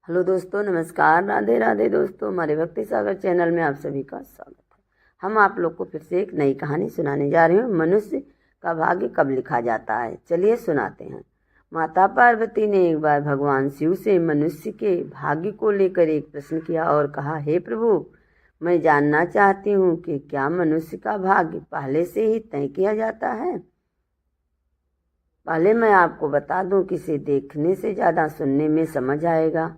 Hello दोस्तों, नमस्कार, राधे राधे। दोस्तों, हमारे भक्ति सागर चैनल में आप सभी का स्वागत है। हम आप लोग को फिर से एक नई कहानी सुनाने जा रहे हैं। मनुष्य का भाग्य कब लिखा जाता है, चलिए सुनाते हैं। माता पार्वती ने एक बार भगवान शिव से मनुष्य के भाग्य को लेकर एक प्रश्न किया और कहा, हे प्रभु, मैं जानना चाहती हूँ कि क्या मनुष्य का भाग्य पहले से ही तय किया जाता है। पहले मैं आपको बता दूं कि इसे देखने से ज़्यादा सुनने में समझ आएगा,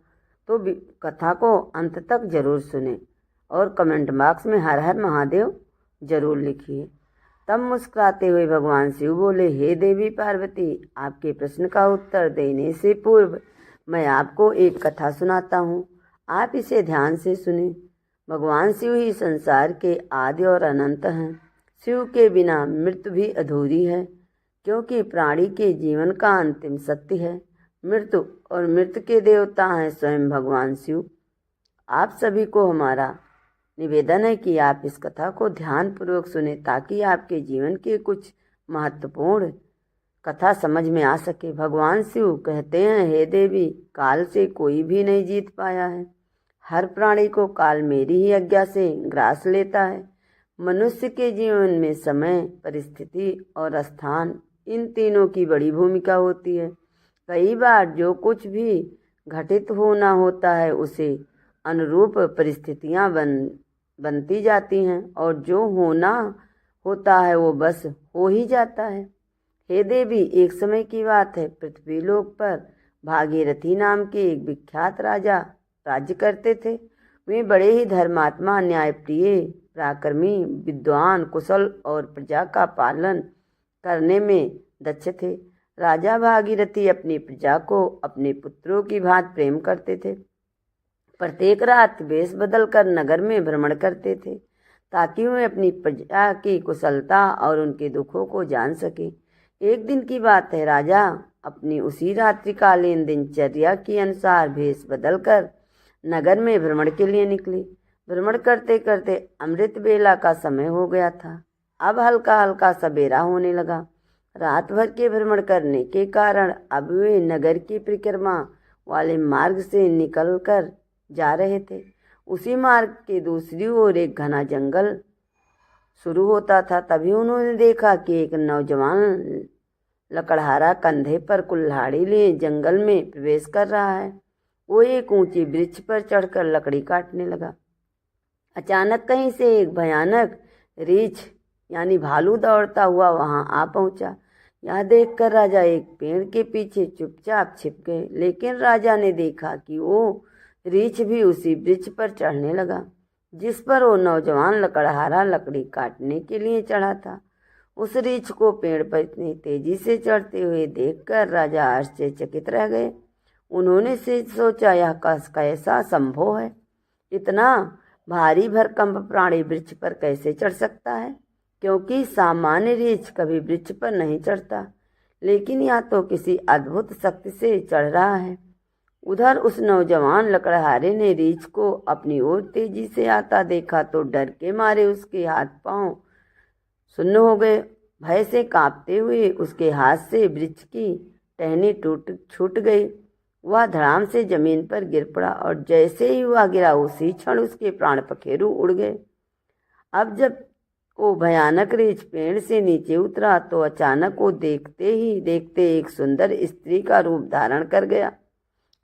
तो कथा को अंत तक जरूर सुने और कमेंट बॉक्स में हर हर महादेव जरूर लिखिए। तब मुस्कुराते हुए भगवान शिव बोले, हे देवी पार्वती, आपके प्रश्न का उत्तर देने से पूर्व मैं आपको एक कथा सुनाता हूँ। आप इसे ध्यान से सुने। भगवान शिव ही संसार के आदि और अनंत हैं। शिव के बिना मृत्यु भी अधूरी है, क्योंकि प्राणी के जीवन का अंतिम सत्य है मृत्यु, और मृत्यु के देवता हैं स्वयं भगवान शिव। आप सभी को हमारा निवेदन है कि आप इस कथा को ध्यानपूर्वक सुने, ताकि आपके जीवन के कुछ महत्वपूर्ण कथा समझ में आ सके। भगवान शिव कहते हैं, हे देवी, काल से कोई भी नहीं जीत पाया है। हर प्राणी को काल मेरी ही आज्ञा से ग्रास लेता है। मनुष्य के जीवन में समय, परिस्थिति और स्थान, इन तीनों की बड़ी भूमिका होती है। कई बार जो कुछ भी घटित होना होता है उसे अनुरूप परिस्थितियां बनती जाती हैं, और जो होना होता है वो बस हो ही जाता है। हे देवी, एक समय की बात है, पृथ्वी लोक पर भागीरथी नाम के एक विख्यात राजा राज्य करते थे। वे बड़े ही धर्मात्मा, न्यायप्रिय, पराक्रमी, विद्वान, कुशल और प्रजा का पालन करने में दक्ष थे। राजा भागीरथी अपनी प्रजा को अपने पुत्रों की भांति प्रेम करते थे। प्रत्येक रात वेश बदलकर नगर में भ्रमण करते थे, ताकि वे अपनी प्रजा की कुशलता और उनके दुखों को जान सके। एक दिन की बात है, राजा अपनी उसी रात्रिकालीन दिनचर्या के अनुसार वेश बदलकर नगर में भ्रमण के लिए निकले। भ्रमण करते करते अमृत बेला का समय हो गया था। अब हल्का हल्का सवेरा होने लगा। रात भर के भ्रमण करने के कारण अब वे नगर की परिक्रमा वाले मार्ग से निकलकर जा रहे थे। उसी मार्ग के दूसरी ओर एक घना जंगल शुरू होता था। तभी उन्होंने देखा कि एक नौजवान लकड़हारा कंधे पर कुल्हाड़ी लिए जंगल में प्रवेश कर रहा है। वो एक ऊंची वृक्ष पर चढ़कर लकड़ी काटने लगा। अचानक कहीं से एक भयानक रीछ यानी भालू दौड़ता हुआ वहां आ पहुंचा। यह देखकर राजा एक पेड़ के पीछे चुपचाप छिप गए। लेकिन राजा ने देखा कि वो रीछ भी उसी वृक्ष पर चढ़ने लगा, जिस पर वो नौजवान लकड़हारा लकड़ी काटने के लिए चढ़ा था। उस रीछ को पेड़ पर इतनी तेजी से चढ़ते हुए देखकर राजा आश्चर्यचकित रह गए। उन्होंने से सोचा, यह कैसा संभव है? इतना भारी भरकम प्राणी वृक्ष पर कैसे चढ़ सकता है? क्योंकि सामान्य रीछ कभी वृक्ष पर नहीं चढ़ता, लेकिन यह तो किसी अद्भुत शक्ति से चढ़ रहा है। उधर उस नौजवान लकड़हारे ने रीछ को अपनी ओर तेजी से आता देखा तो डर के मारे उसके हाथ पांव सुन्न हो गए। भय से कांपते हुए उसके हाथ से वृक्ष की टहनी छूट गई। वह धड़ाम से जमीन पर गिर पड़ा, और जैसे ही वह गिरा उसी क्षण उसके प्राण पखेरु उड़ गए। अब जब वो भयानक रीछ पेड़ से नीचे उतरा तो अचानक वो देखते ही देखते एक सुंदर स्त्री का रूप धारण कर गया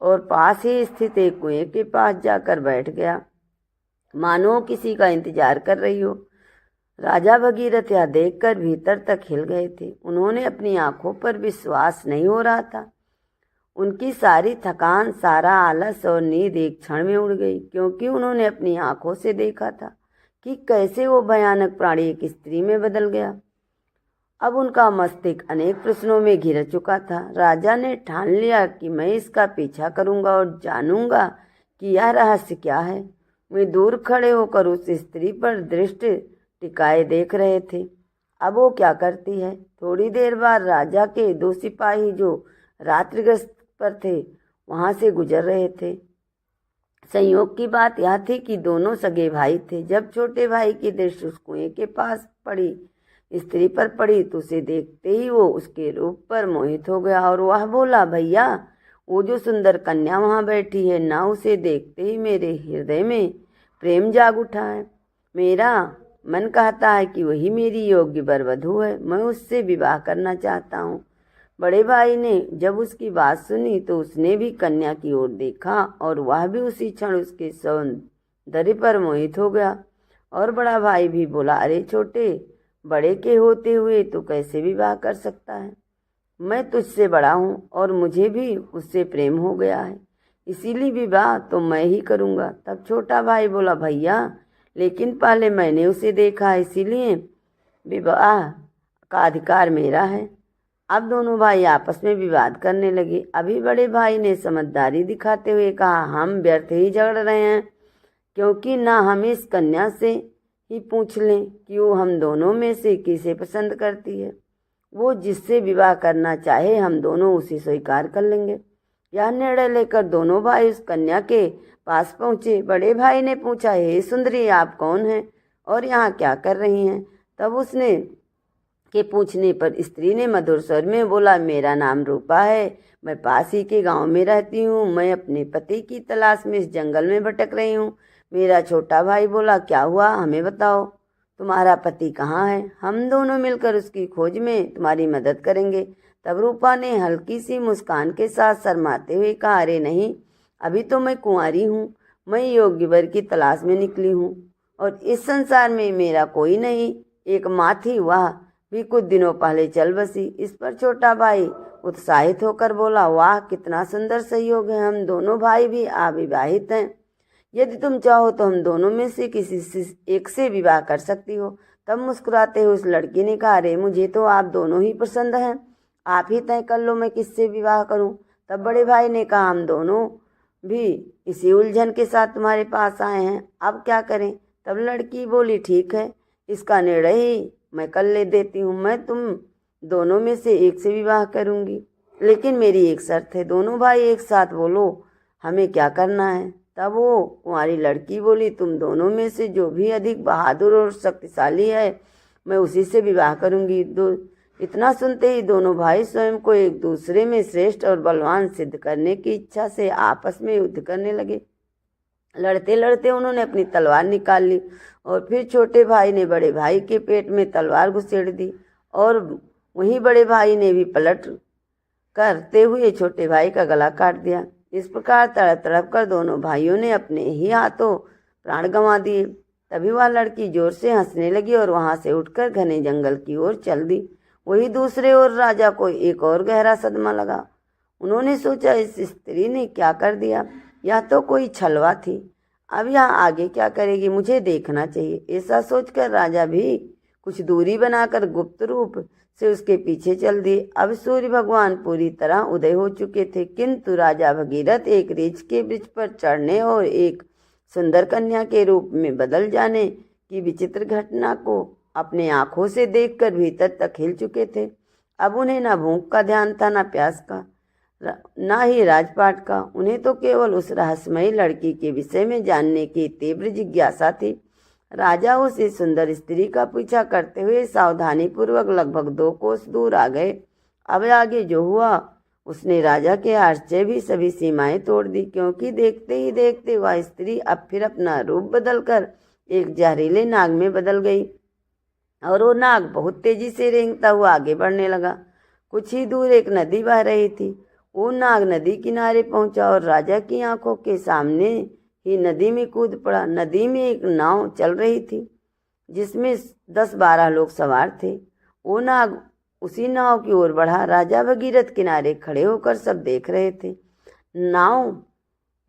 और पास ही स्थित एक कुएं के पास जाकर बैठ गया, मानो किसी का इंतजार कर रही हो। राजा भगीरथ यह देखकर भीतर तक हिल गए थे। उन्होंने अपनी आंखों पर विश्वास नहीं हो रहा था। उनकी सारी थकान, सारा आलस और नींद एक क्षण में उड़ गई, क्योंकि उन्होंने अपनी आंखों से देखा था कि कैसे वो भयानक प्राणी एक स्त्री में बदल गया। अब उनका मस्तिष्क अनेक प्रश्नों में घिर चुका था। राजा ने ठान लिया कि मैं इसका पीछा करूंगा और जानूंगा कि यह रहस्य क्या है। वे दूर खड़े होकर उस स्त्री पर दृष्टि टिकाए देख रहे थे। अब वो क्या करती है? थोड़ी देर बाद राजा के दो सिपाही जो रात्रि गश्त पर थे वहां से गुजर रहे थे। संयोग की बात यह थी कि दोनों सगे भाई थे। जब छोटे भाई की दृष्टि उस कुएं के पास पड़ी स्त्री पर पड़ी तो उसे देखते ही वो उसके रूप पर मोहित हो गया और वह बोला, भैया, वो जो सुंदर कन्या वहाँ बैठी है ना, उसे देखते ही मेरे हृदय में प्रेम जाग उठा है। मेरा मन कहता है कि वही मेरी योग्य वरवधू है, मैं उससे विवाह करना चाहता हूँ। बड़े भाई ने जब उसकी बात सुनी तो उसने भी कन्या की ओर देखा और वह भी उसी क्षण उसके सौंदर्य पर मोहित हो गया। और बड़ा भाई भी बोला, अरे छोटे, बड़े के होते हुए तो कैसे विवाह कर सकता है? मैं तुझसे बड़ा हूँ और मुझे भी उससे प्रेम हो गया है, इसीलिए विवाह तो मैं ही करूँगा। तब छोटा भाई बोला, भैया लेकिन पहले मैंने उसे देखा, इसीलिए विवाह का अधिकार मेरा है। अब दोनों भाई आपस में विवाद करने लगे। अभी बड़े भाई ने समझदारी दिखाते हुए कहा, हम व्यर्थ ही झगड़ रहे हैं, क्योंकि ना हम इस कन्या से ही पूछ लें कि वो हम दोनों में से किसे पसंद करती है। वो जिससे विवाह करना चाहे हम दोनों उसे स्वीकार कर लेंगे। यह निर्णय लेकर दोनों भाई उस कन्या के पास पहुँचे। बड़े भाई ने पूछा, हे सुंदरी, आप कौन हैं और यहाँ क्या कर रही हैं? तब उसने के पूछने पर स्त्री ने मधुर स्वर में बोला, मेरा नाम रूपा है, मैं पास ही के गांव में रहती हूँ। मैं अपने पति की तलाश में इस जंगल में भटक रही हूँ। मेरा छोटा भाई बोला, क्या हुआ, हमें बताओ, तुम्हारा पति कहाँ है? हम दोनों मिलकर उसकी खोज में तुम्हारी मदद करेंगे। तब रूपा ने हल्की सी मुस्कान के साथ शर्माते हुए कहा, अरे नहीं, अभी तो मैं कुंवारी हूँ, मैं योग्य वर की तलाश में निकली हूँ और इस संसार में मेरा कोई नहीं, एक माँ थी, वह भी कुछ दिनों पहले चल बसी। इस पर छोटा भाई उत्साहित होकर बोला, वाह, कितना सुंदर संयोग है, हम दोनों भाई भी अविवाहित हैं। यदि तुम चाहो तो हम दोनों में से किसी से एक से विवाह कर सकती हो। तब मुस्कुराते हुए उस लड़की ने कहा, अरे मुझे तो आप दोनों ही पसंद हैं, आप ही तय कर लो मैं किससे विवाह करूं। तब बड़े भाई ने कहा, हम दोनों भी इसी उलझन के साथ तुम्हारे पास आए हैं, अब क्या करें? तब लड़की बोली, ठीक है, इसका निर्णय ही मैं कर ले देती हूँ, मैं तुम दोनों में से एक से विवाह करूँगी, लेकिन मेरी एक शर्त है। दोनों भाई एक साथ बोलो, हमें क्या करना है? तब वो कुंवारी लड़की बोली, तुम दोनों में से जो भी अधिक बहादुर और शक्तिशाली है, मैं उसी से विवाह करूँगी। इतना सुनते ही दोनों भाई स्वयं को एक दूसरे में श्रेष्ठ और बलवान सिद्ध करने की इच्छा से आपस में युद्ध करने लगे। लड़ते लड़ते उन्होंने अपनी तलवार निकाल ली और फिर छोटे भाई ने बड़े भाई के पेट में तलवार घुसेड़ दी और वहीं बड़े भाई ने भी पलट करते हुए छोटे भाई का गला काट दिया। इस प्रकार तड़प तड़प कर दोनों भाइयों ने अपने ही हाथों प्राण गंवा दिए। तभी वह लड़की जोर से हंसने लगी और वहां से उठकर घने जंगल की ओर चल दी। वही दूसरे ओर राजा को एक और गहरा सदमा लगा। उन्होंने सोचा, इस स्त्री ने क्या कर दिया, यह तो कोई छलवा थी, अब यहाँ आगे क्या करेगी, मुझे देखना चाहिए। ऐसा सोचकर राजा भी कुछ दूरी बनाकर गुप्त रूप से उसके पीछे चल दिए। अब सूर्य भगवान पूरी तरह उदय हो चुके थे, किंतु राजा भगीरथ एक रीछ के वृक्ष पर चढ़ने और एक सुंदर कन्या के रूप में बदल जाने की विचित्र घटना को अपने आंखों से देखकर भीतर तक हिल चुके थे। अब उन्हें न भूख का ध्यान था, न प्यास का, न ही राजपाट का। उन्हें तो केवल उस रहस्यमयी लड़की के विषय में जानने की तीव्र जिज्ञासा थी। राजा उस सुंदर स्त्री का पीछा करते हुए सावधानी पूर्वक लगभग 2 कोस दूर आ गए। अब आगे जो हुआ उसने राजा के आश्चर्य भी सभी सीमाएं तोड़ दी, क्योंकि देखते ही देखते वह स्त्री अब फिर अपना रूप बदलकर एक जहरीले नाग में बदल गई और वो नाग बहुत तेजी से रेंगता हुआ आगे बढ़ने लगा। कुछ ही दूर एक नदी बह रही थी। वो नाग नदी किनारे पहुंचा और राजा की आंखों के सामने ही नदी में कूद पड़ा। नदी में एक नाव चल रही थी जिसमें 10-12 लोग सवार थे। वो नाग उसी नाव की ओर बढ़ा। राजा भगीरथ किनारे खड़े होकर सब देख रहे थे। नाव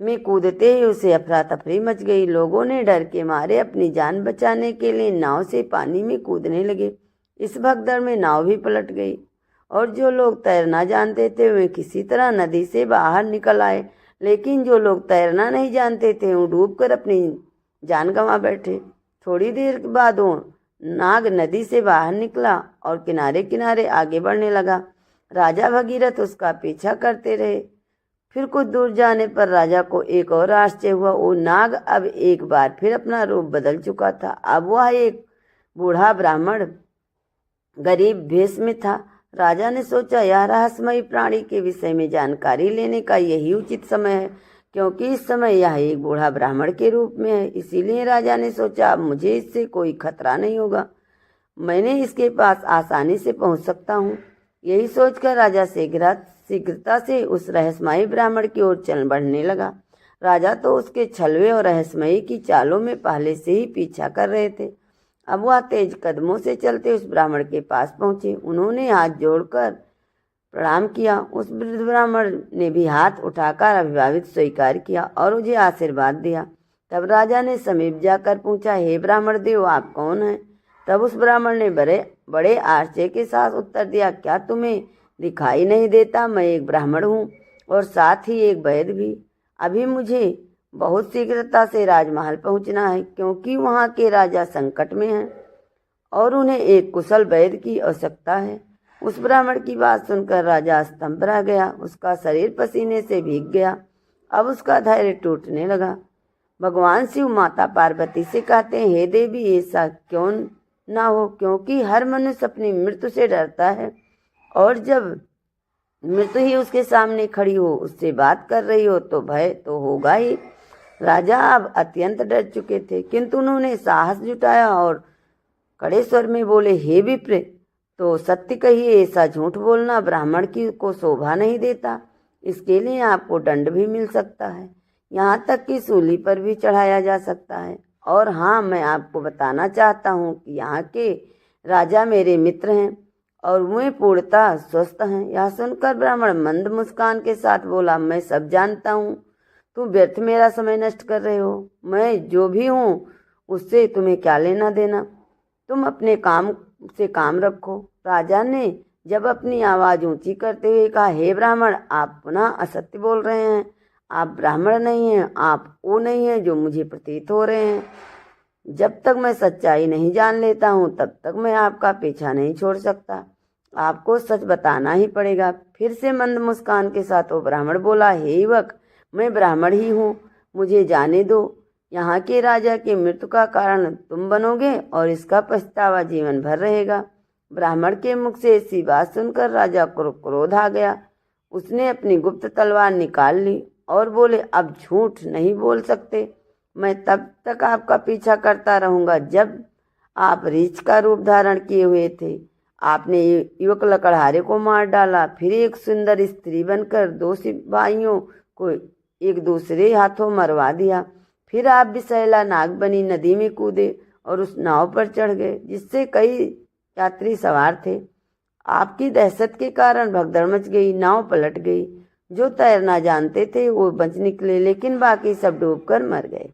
में कूदते ही उसे अफरा तफरी मच गई। लोगों ने डर के मारे अपनी जान बचाने के लिए नाव से पानी में कूदने लगे। इस भगदड़ में नाव भी पलट गई और जो लोग तैरना जानते थे वे किसी तरह नदी से बाहर निकल आए, लेकिन जो लोग तैरना नहीं जानते थे वो डूबकर अपनी जान गंवा बैठे। थोड़ी देर के बाद वो नाग नदी से बाहर निकला और किनारे किनारे आगे बढ़ने लगा। राजा भगीरथ उसका पीछा करते रहे। फिर कुछ दूर जाने पर राजा को एक और आश्चर्य हुआ। वो नाग अब एक बार फिर अपना रूप बदल चुका था। अब वह एक बूढ़ा ब्राह्मण गरीब भेष में था। राजा ने सोचा यह रहस्यमयी प्राणी के विषय में जानकारी लेने का यही उचित समय है, क्योंकि इस समय यह एक बूढ़ा ब्राह्मण के रूप में है। इसीलिए राजा ने सोचा अब मुझे इससे कोई खतरा नहीं होगा, मैंने इसके पास आसानी से पहुंच सकता हूँ। यही सोचकर राजा शीघ्रता से उस रहस्यमयी ब्राह्मण की ओर चल बढ़ने लगा। राजा तो उसके छलवे और रहस्यमयी की चालों में पहले से ही पीछा कर रहे थे। अब वह तेज कदमों से चलते उस ब्राह्मण के पास पहुंचे। उन्होंने हाथ जोड़कर प्रणाम किया। उस वृद्ध ब्राह्मण ने भी हाथ उठाकर अभिवादित स्वीकार किया और मुझे आशीर्वाद दिया। तब राजा ने समीप जाकर पूछा, हे ब्राह्मण देव, आप कौन हैं? तब उस ब्राह्मण ने बड़े आश्चर्य के साथ उत्तर दिया, क्या तुम्हें दिखाई नहीं देता? मैं एक ब्राह्मण हूँ और साथ ही एक वैद्य भी। अभी मुझे बहुत शीघ्रता से राजमहल पहुंचना है, क्योंकि वहाँ के राजा संकट में हैं और उन्हें एक कुशल वैद्य की आवश्यकता है। उस ब्राह्मण की बात सुनकर राजा स्तंभ रह गया। उसका शरीर पसीने से भीग गया। अब उसका धैर्य टूटने लगा। भगवान शिव माता पार्वती से कहते हैं, हे देवी, ऐसा क्यों ना हो, क्योंकि हर मनुष्य अपनी मृत्यु से डरता है और जब मृत्यु ही उसके सामने खड़ी हो, उससे बात कर रही हो, तो भय तो होगा ही। राजा अब अत्यंत डर चुके थे, किंतु उन्होंने साहस जुटाया और कड़े स्वर में बोले, हे विप्र, तो सत्य कहिए, ऐसा झूठ बोलना ब्राह्मण की को शोभा नहीं देता। इसके लिए आपको दंड भी मिल सकता है, यहाँ तक कि सूली पर भी चढ़ाया जा सकता है। और हाँ, मैं आपको बताना चाहता हूँ कि यहाँ के राजा मेरे मित्र हैं और वे पूर्णतः स्वस्थ हैं। यह सुनकर ब्राह्मण मंद मुस्कान के साथ बोला, मैं सब जानता हूँ, तुम व्यर्थ मेरा समय नष्ट कर रहे हो। मैं जो भी हूँ उससे तुम्हें क्या लेना देना, तुम अपने काम से काम रखो। राजा ने जब अपनी आवाज़ ऊंची करते हुए कहा, हे ब्राह्मण, आप पुनः असत्य बोल रहे हैं। आप ब्राह्मण नहीं हैं, आप वो नहीं हैं जो मुझे प्रतीत हो रहे हैं। जब तक मैं सच्चाई नहीं जान लेता हूँ तब तक मैं आपका पीछा नहीं छोड़ सकता। आपको सच बताना ही पड़ेगा। फिर से मंद मुस्कान के साथ वो ब्राह्मण बोला, हे युवक, मैं ब्राह्मण ही हूँ, मुझे जाने दो। यहाँ के राजा की मृत्यु का कारण तुम बनोगे और इसका पछतावा जीवन भर रहेगा। ब्राह्मण के मुख से ऐसी बात सुनकर राजा को क्रोध आ गया। उसने अपनी गुप्त तलवार निकाल ली और बोले, अब झूठ नहीं बोल सकते। मैं तब तक आपका पीछा करता रहूंगा जब आप रीछ का रूप धारण किए हुए थे। आपने युवक लकड़हारे को मार डाला, फिर एक सुंदर स्त्री बनकर दो सिपाहियों को एक दूसरे हाथों मरवा दिया। फिर आप विषैला नाग बनी नदी में कूदे और उस नाव पर चढ़ गए जिससे कई यात्री सवार थे। आपकी दहशत के कारण भगदड़ मच गई, नाव पलट गई। जो तैरना जानते थे वो बच निकले, लेकिन बाकी सब डूबकर मर गए।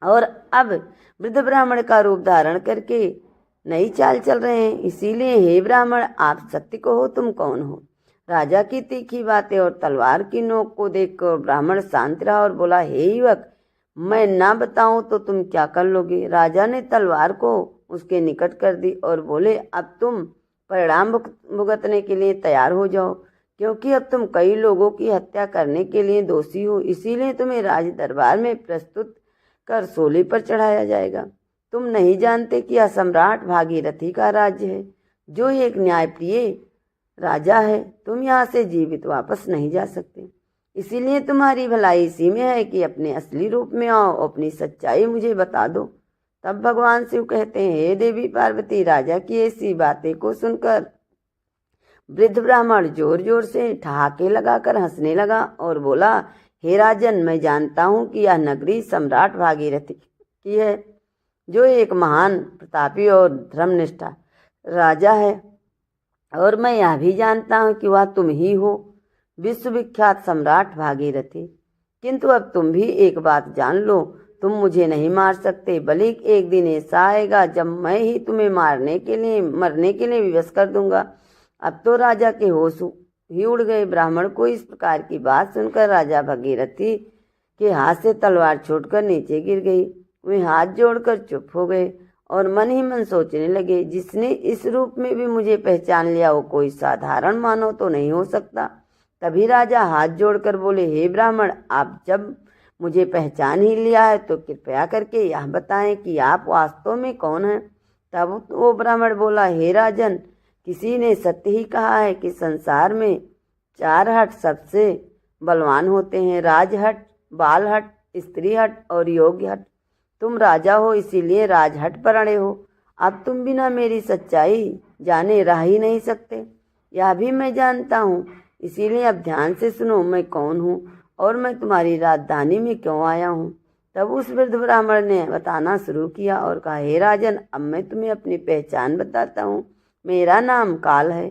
और अब वृद्ध ब्राह्मण का रूप धारण करके नई चाल चल रहे हैं। इसीलिए हे ब्राह्मण, आप सत्य कहो, तुम कौन हो? राजा की तीखी बातें और तलवार की नोक को देखकर ब्राह्मण शांत रहा और बोला, हे युवक, मैं ना बताऊं तो तुम क्या कर लोगे? राजा ने तलवार को उसके निकट कर दी और बोले, अब तुम परिणाम भुगतने के लिए तैयार हो जाओ, क्योंकि अब तुम कई लोगों की हत्या करने के लिए दोषी हो। इसीलिए तुम्हें राज दरबार में प्रस्तुत कर सूली पर चढ़ाया जाएगा। तुम नहीं जानते कि यह सम्राट भागीरथी का राज्य है, जो एक न्यायप्रिय राजा है। तुम यहाँ से जीवित वापस नहीं जा सकते। इसीलिए तुम्हारी भलाई इसी में है कि अपने असली रूप में आओ, अपनी सच्चाई मुझे बता दो। तब भगवान शिव कहते हैं, हे देवी पार्वती, राजा की ऐसी बातें को सुनकर वृद्ध ब्राह्मण जोर जोर से ठहाके लगाकर हंसने लगा और बोला, हे राजन, मैं जानता हूँ कि यह नगरी सम्राट भागीरथी की है, जो एक महान प्रतापी और धर्मनिष्ठा राजा है। और मैं यह भी जानता हूँ कि वह तुम ही हो, विश्वविख्यात सम्राट भागीरथी। किंतु अब तुम भी एक बात जान लो, तुम मुझे नहीं मार सकते, बल्कि एक दिन ऐसा आएगा जब मैं ही तुम्हें मरने के लिए विवश कर दूंगा। अब तो राजा के होश ही उड़ गए। ब्राह्मण को इस प्रकार की बात सुनकर राजा भागीरथी के हाथ से तलवार छूटकर नीचे गिर गई। वे हाथ जोड़कर चुप हो गए और मन ही मन सोचने लगे, जिसने इस रूप में भी मुझे पहचान लिया वो कोई साधारण मानव तो नहीं हो सकता। तभी राजा हाथ जोड़कर बोले, हे ब्राह्मण, आप जब मुझे पहचान ही लिया है तो कृपया करके यह बताएं कि आप वास्तव में कौन हैं। तब वो ब्राह्मण बोला, हे राजन, किसी ने सत्य ही कहा है कि संसार में 4 हट सबसे बलवान होते हैं, राजहट, बालहट, स्त्री हट और योग्य हट। तुम राजा हो इसीलिए राजहट पर अड़े हो। अब तुम बिना मेरी सच्चाई जाने रह ही नहीं सकते। यह भी मैं जानता हूँ, इसीलिए अब ध्यान से सुनो मैं कौन हूँ और मैं तुम्हारी राजधानी में क्यों आया हूँ। तब उस वृद्ध ब्राह्मण ने बताना शुरू किया और कहा, हे राजन, अब मैं तुम्हें अपनी पहचान बताता हूँ। मेरा नाम काल है।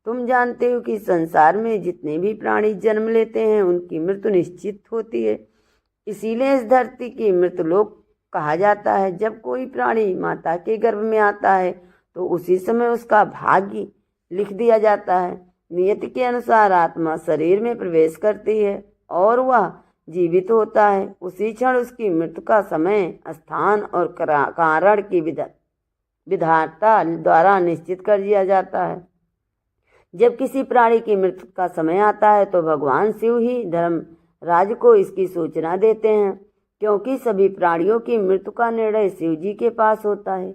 तुम जानते हो कि संसार में जितने भी प्राणी जन्म लेते हैं उनकी मृत्यु निश्चित होती है। इसीलिए इस धरती की मृतलोक कहा जाता है। जब कोई प्राणी माता के गर्भ में आता है तो उसी समय उसका भाग्य लिख दिया जाता है। नियति के अनुसार आत्मा शरीर में प्रवेश करती है और वह जीवित होता है। उसी क्षण उसकी मृत्यु का समय, स्थान और कारण की विधाता द्वारा निश्चित कर दिया जाता है। जब किसी प्राणी की मृत्यु का समय आता है तो भगवान शिव ही धर्मराज को इसकी सूचना देते हैं, क्योंकि सभी प्राणियों की मृत्यु का निर्णय शिव जी के पास होता है।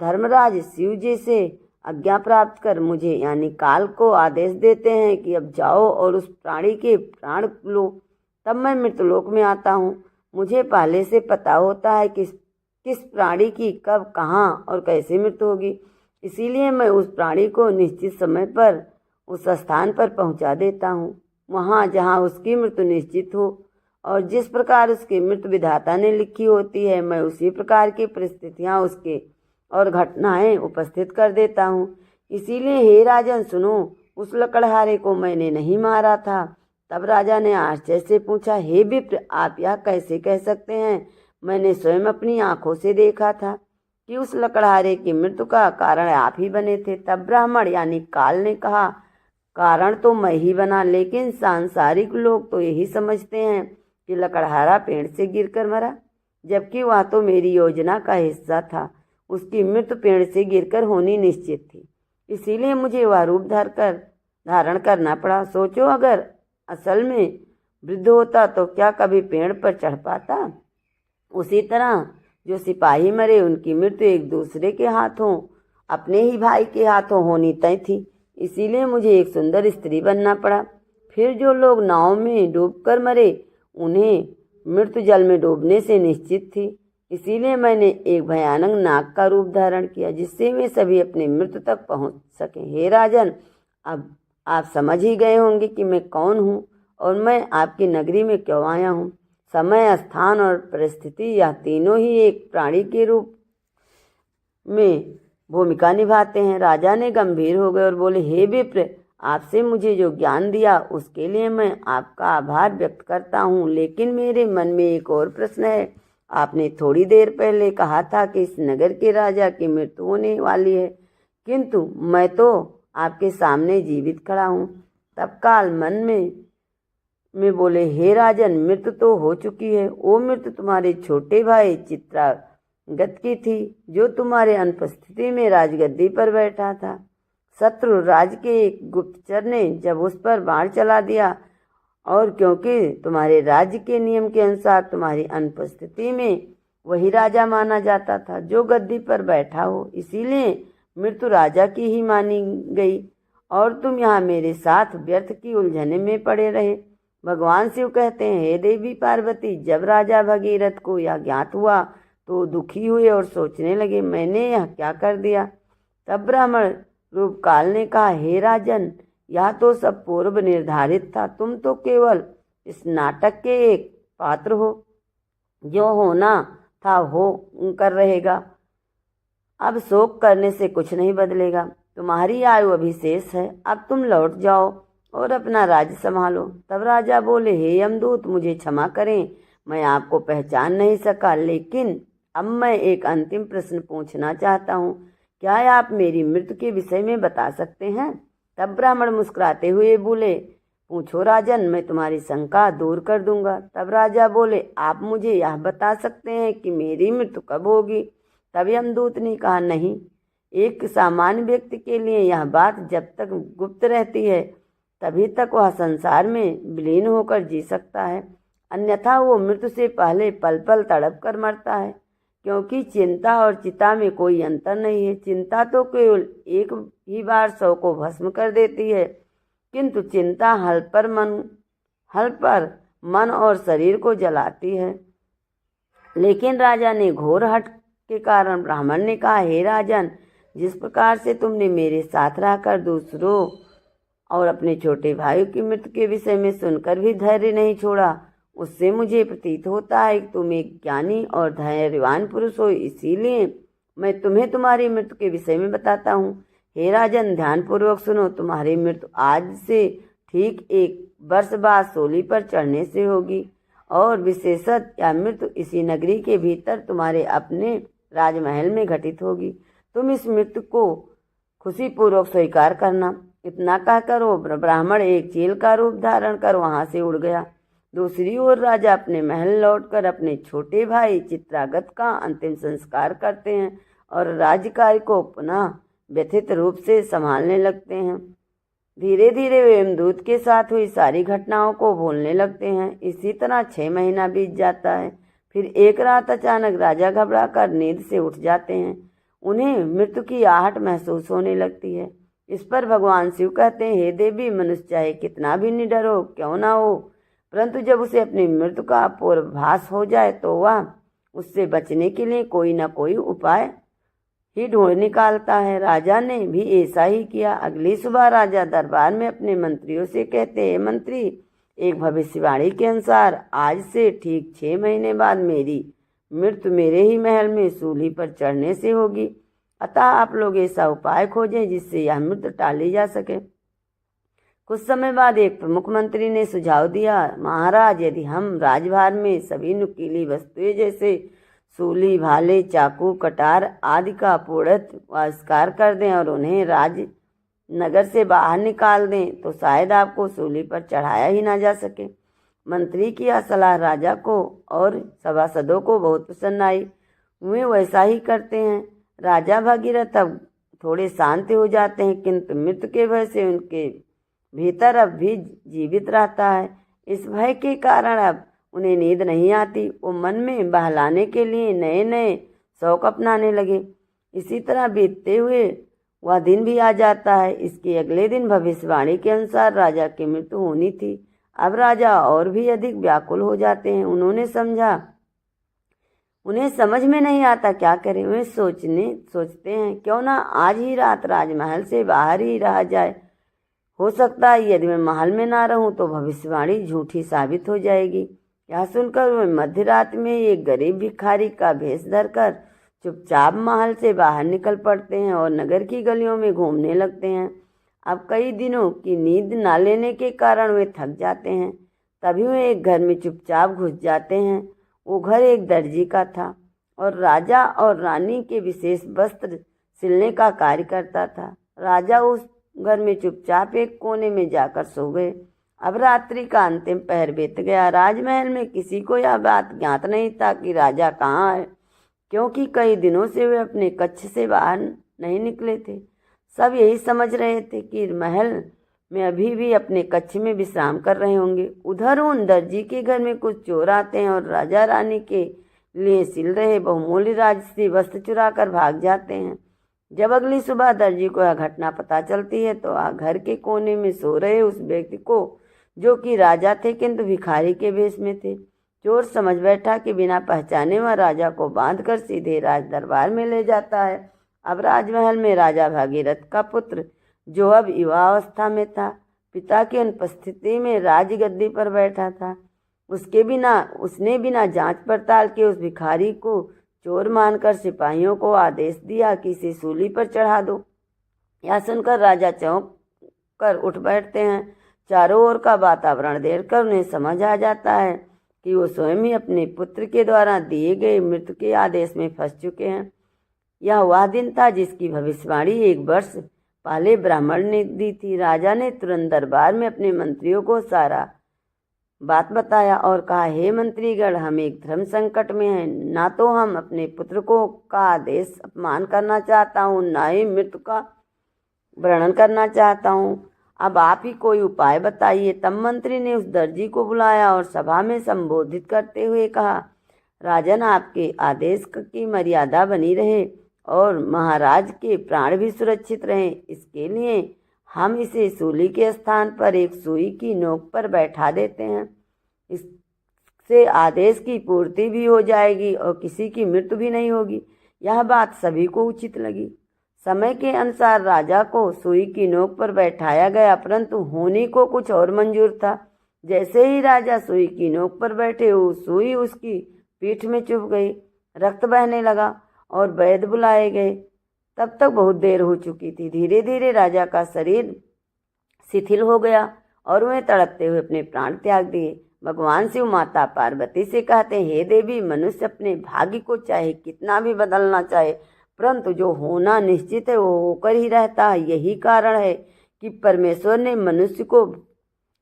धर्मराज शिव जी से आज्ञा प्राप्त कर मुझे यानी काल को आदेश देते हैं कि अब जाओ और उस प्राणी के प्राण लो। तब मैं मृत्युलोक में आता हूँ। मुझे पहले से पता होता है कि किस प्राणी की कब, कहाँ और कैसे मृत्यु होगी। इसीलिए मैं उस प्राणी को निश्चित समय पर उस स्थान पर पहुँचा देता हूँ, वहाँ जहाँ उसकी मृत्यु निश्चित हो। और जिस प्रकार उसकी मृत्यु विधाता ने लिखी होती है, मैं उसी प्रकार की परिस्थितियाँ उसके और घटनाएं उपस्थित कर देता हूँ। इसीलिए हे राजन सुनो, उस लकड़हारे को मैंने नहीं मारा था। तब राजा ने आश्चर्य से पूछा, हे विप्र, आप यह कैसे कह सकते हैं? मैंने स्वयं अपनी आंखों से देखा था कि उस लकड़हारे की मृत्यु का कारण आप ही बने थे। तब ब्राह्मण यानी काल ने कहा, कारण तो मैं ही बना, लेकिन सांसारिक लोग तो यही समझते हैं कि लकड़हारा पेड़ से गिरकर मरा, जबकि वह तो मेरी योजना का हिस्सा था। उसकी मृत्यु पेड़ से गिरकर होनी निश्चित थी, इसीलिए मुझे वह रूप धारण करना पड़ा। सोचो, अगर असल में वृद्ध होता तो क्या कभी पेड़ पर चढ़ पाता? उसी तरह जो सिपाही मरे उनकी मृत्यु एक दूसरे के हाथों, अपने ही भाई के हाथों होनी तय थी, इसीलिए मुझे एक सुंदर स्त्री बनना पड़ा। फिर जो लोग नाव में डूबकर मरे उन्हें मृत्यु जल में डूबने से निश्चित थी, इसीलिए मैंने एक भयानक नाग का रूप धारण किया, जिससे वे सभी अपनी मृत्यु तक पहुंच सकें। हे राजन, अब आप समझ ही गए होंगे कि मैं कौन हूँ और मैं आपकी नगरी में क्यों आया हूँ। समय, स्थान और परिस्थिति, यह तीनों ही एक प्राणी के रूप में भूमिका निभाते हैं। राजा ने गंभीर हो गए और बोले, हे विप्र, आपसे मुझे जो ज्ञान दिया उसके लिए मैं आपका आभार व्यक्त करता हूँ, लेकिन मेरे मन में एक और प्रश्न है। आपने थोड़ी देर पहले कहा था कि इस नगर के राजा की मृत्यु होने वाली है, किंतु मैं तो आपके सामने जीवित खड़ा हूँ। तब काल मन में बोले, हे राजन, मृत्यु तो हो चुकी है। वो मृत्यु तुम्हारे छोटे भाई चित्रागत की थी, जो तुम्हारे अनुपस्थिति में राजगद्दी पर बैठा था। शत्रु राज के एक गुप्तचर ने जब उस पर बाण चला दिया, और क्योंकि तुम्हारे राज्य के नियम के अनुसार तुम्हारी अनुपस्थिति में वही राजा माना जाता था जो गद्दी पर बैठा हो, इसीलिए मृत्यु राजा की ही मानी गई और तुम यहाँ मेरे साथ व्यर्थ की उलझने में पड़े रहे। भगवान शिव कहते हैं, हे देवी पार्वती, जब राजा भगीरथ को यह ज्ञात हुआ तो दुखी हुए और सोचने लगे, मैंने यह क्या कर दिया। तब ब्राह्मण रूप काल ने कहा, हे राजन, यह तो सब पूर्व निर्धारित था। तुम तो केवल इस नाटक के एक पात्र हो, जो होना था हो कर रहेगा। अब शोक करने से कुछ नहीं बदलेगा। तुम्हारी आयु अभी शेष है, अब तुम लौट जाओ और अपना राज्य संभालो। तब राजा बोले, हे यमदूत, मुझे क्षमा करें, मैं आपको पहचान नहीं सका, लेकिन अब मैं एक अंतिम प्रश्न पूछना चाहता हूँ। क्या आप मेरी मृत्यु के विषय में बता सकते हैं? तब ब्राह्मण मुस्कुराते हुए बोले, पूछो राजन, मैं तुम्हारी शंका दूर कर दूंगा। तब राजा बोले, आप मुझे यह बता सकते हैं कि मेरी मृत्यु कब होगी? तब यमदूत ने कहा, नहीं, एक सामान्य व्यक्ति के लिए यह बात जब तक गुप्त रहती है तभी तक वह संसार में विलीन होकर जी सकता है, अन्यथा वो मृत्यु से पहले पल पल तड़प कर मरता है। क्योंकि चिंता और चिता में कोई अंतर नहीं है। चिंता तो केवल एक ही बार 100 को भस्म कर देती है, किंतु चिंता हल पर मन और शरीर को जलाती है। लेकिन राजा ने घोर हठ के कारण ब्राह्मण ने कहा, हे राजन, जिस प्रकार से तुमने मेरे साथ रहकर दूसरों और अपने छोटे भाइयों की मृत्यु के विषय में सुनकर भी धैर्य नहीं छोड़ा, उससे मुझे प्रतीत होता है कि तुम एक ज्ञानी और धैर्यवान पुरुष हो। इसीलिए मैं तुम्हें तुम्हारी मृत्यु के विषय में बताता हूँ। हे राजन, ध्यानपूर्वक सुनो। तुम्हारी मृत्यु आज से ठीक 1 वर्ष बाद सूली पर चढ़ने से होगी, और विशेषत यह मृत्यु इसी नगरी के भीतर तुम्हारे अपने राजमहल में घटित होगी। तुम इस मृत्यु को खुशीपूर्वक स्वीकार करना। इतना कहकर वो ब्राह्मण एक चील का रूप धारण कर वहां से उड़ गया। दूसरी ओर राजा अपने महल लौटकर अपने छोटे भाई चित्रागत का अंतिम संस्कार करते हैं और राज्य कार्य को पुनः व्यथित रूप से संभालने लगते हैं। धीरे धीरे वे यमदूत के साथ हुई सारी घटनाओं को भूलने लगते हैं। इसी तरह 6 महीना बीत जाता है। फिर एक रात अचानक राजा घबराकर नींद से उठ जाते हैं। उन्हें मृत्यु की आहट महसूस होने लगती है। इस पर भगवान शिव कहते हैं, हे देवी, मनुष्य चाहे कितना भी निडर हो क्यों ना हो, परंतु जब उसे अपनी मृत्यु का पूर्वाभास हो जाए तो वह उससे बचने के लिए कोई न कोई उपाय ही ढूंढ निकालता है। राजा ने भी ऐसा ही किया। अगली सुबह राजा दरबार में अपने मंत्रियों से कहते हैं, मंत्री, एक भविष्यवाणी के अनुसार आज से ठीक 6 महीने बाद मेरी मृत्यु मेरे ही महल में सूली पर चढ़ने से होगी। अतः आप लोग ऐसा उपाय खोजें जिससे यह मृत्यु टाली जा सके। कुछ समय बाद एक प्रमुख मंत्री ने सुझाव दिया, महाराज, यदि हम राजभार में सभी नुकीली वस्तुएं जैसे सूली, भाले, चाकू, कटार आदि का पूर्णतः बहिष्कार कर दें और उन्हें राजनगर से बाहर निकाल दें तो शायद आपको सूली पर चढ़ाया ही ना जा सके। मंत्री की यह सलाह राजा को और सभासदों को बहुत पसंद आई। वे वैसा ही करते हैं। राजा भगीरथ अब थोड़े शांत हो जाते हैं, किंतु मृत्यु के भय से उनके भीतर अब भी जीवित रहता है। इस भय के कारण अब उन्हें नींद नहीं आती। वो मन में बहलाने के लिए नए नए शौक अपनाने लगे। इसी तरह बीतते हुए वह दिन भी आ जाता है। इसके अगले दिन भविष्यवाणी के अनुसार राजा की मृत्यु होनी थी। अब राजा और भी अधिक व्याकुल हो जाते हैं। उन्हें समझ में नहीं आता क्या करें। वे सोचते हैं, क्यों ना आज ही रात राजमहल से बाहर ही रहा जाए। हो सकता है यदि मैं महल में ना रहूं तो भविष्यवाणी झूठी साबित हो जाएगी। यह सुनकर वे मध्य रात में एक गरीब भिखारी का भेष धरकर चुपचाप महल से बाहर निकल पड़ते हैं और नगर की गलियों में घूमने लगते हैं। अब कई दिनों की नींद न लेने के कारण वे थक जाते हैं। तभी वे एक घर में चुपचाप घुस जाते हैं। वो घर एक दर्जी का था और राजा और रानी के विशेष वस्त्र सिलने का कार्य करता था। राजा उस घर में चुपचाप एक कोने में जाकर सो गए। अब रात्रि का अंतिम पहर बीत गया। राजमहल में किसी को यह बात ज्ञात नहीं था कि राजा कहाँ है, क्योंकि कई दिनों से वे अपने कक्ष से बाहर नहीं निकले थे। सब यही समझ रहे थे कि महल में अभी भी अपने कक्ष में विश्राम कर रहे होंगे। उधर उन दर्जी के घर में कुछ चोर आते हैं और राजा रानी के लिए सिल रहे बहुमूल्य राजसी वस्त्र चुरा कर भाग जाते हैं। जब अगली सुबह दर्जी को यह घटना पता चलती है तो घर के कोने में सो रहे उस व्यक्ति को, जो कि राजा थे किंतु भिखारी के वेश में थे, चोर समझ बैठा कि बिना पहचाने वह राजा को बांधकर सीधे राज दरबार में ले जाता है। अब राजमहल में राजा भागीरथ का पुत्र, जो अब युवावस्था में था, पिता की अनुपस्थिति में राजगद्दी पर बैठा था। उसने बिना जांच पड़ताल के उस भिखारी को चोर मानकर सिपाहियों को आदेश दिया कि इसे सूली पर चढ़ा दो। यह सुनकर राजा चौंक कर उठ बैठते हैं। चारों ओर का वातावरण देखकर उन्हें समझ आ जाता है कि वो स्वयं ही अपने पुत्र के द्वारा दिए गए मृत्यु के आदेश में फंस चुके हैं। यह वह दिन था जिसकी भविष्यवाणी 1 वर्ष पहले ब्राह्मण ने दी थी। राजा ने तुरंत दरबार में अपने मंत्रियों को सारा बात बताया और कहा, हे मंत्रीगण, हम एक धर्म संकट में हैं। ना तो हम अपने पुत्र का आदेश अपमान करना चाहता हूँ, ना ही मृत्यु का वर्णन करना चाहता हूँ। अब आप ही कोई उपाय बताइए। तब मंत्री ने उस दर्जी को बुलाया और सभा में संबोधित करते हुए कहा, राजन, आपके आदेश की मर्यादा बनी रहे और महाराज के प्राण भी सुरक्षित रहें, इसके लिए हम इसे सूली के स्थान पर एक सुई की नोक पर बैठा देते हैं। इससे आदेश की पूर्ति भी हो जाएगी और किसी की मृत्यु भी नहीं होगी। यह बात सभी को उचित लगी। समय के अनुसार राजा को सुई की नोक पर बैठाया गया, परंतु होनी को कुछ और मंजूर था। जैसे ही राजा सुई की नोक पर बैठे, वो सुई उसकी पीठ में चुभ गई, रक्त बहने लगा और वैद्य बुलाए गए। तब तक बहुत देर हो चुकी थी। धीरे धीरे राजा का शरीर शिथिल हो गया और वह तड़पते हुए अपने प्राण त्याग दिए। भगवान शिव माता पार्वती से कहते, हे देवी, मनुष्य अपने भाग्य को चाहे कितना भी बदलना चाहे, परंतु जो होना निश्चित है वो होकर ही रहता है। यही कारण है कि परमेश्वर ने मनुष्य को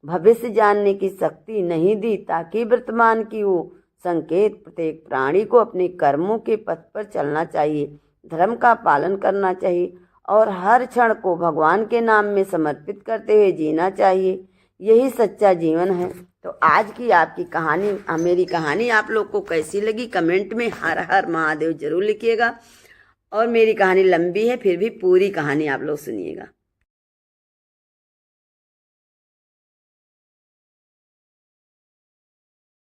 भविष्य जानने की शक्ति नहीं दी, ताकि वर्तमान की वो संकेत प्रत्येक प्राणी को अपने कर्मों के पथ पर चलना चाहिए, धर्म का पालन करना चाहिए और हर क्षण को भगवान के नाम में समर्पित करते हुए जीना चाहिए। यही सच्चा जीवन है। तो आज की आपकी कहानी, मेरी कहानी आप लोग को कैसी लगी कमेंट में हर हर महादेव जरूर लिखिएगा। और मेरी कहानी लंबी है, फिर भी पूरी कहानी आप लोग सुनिएगा।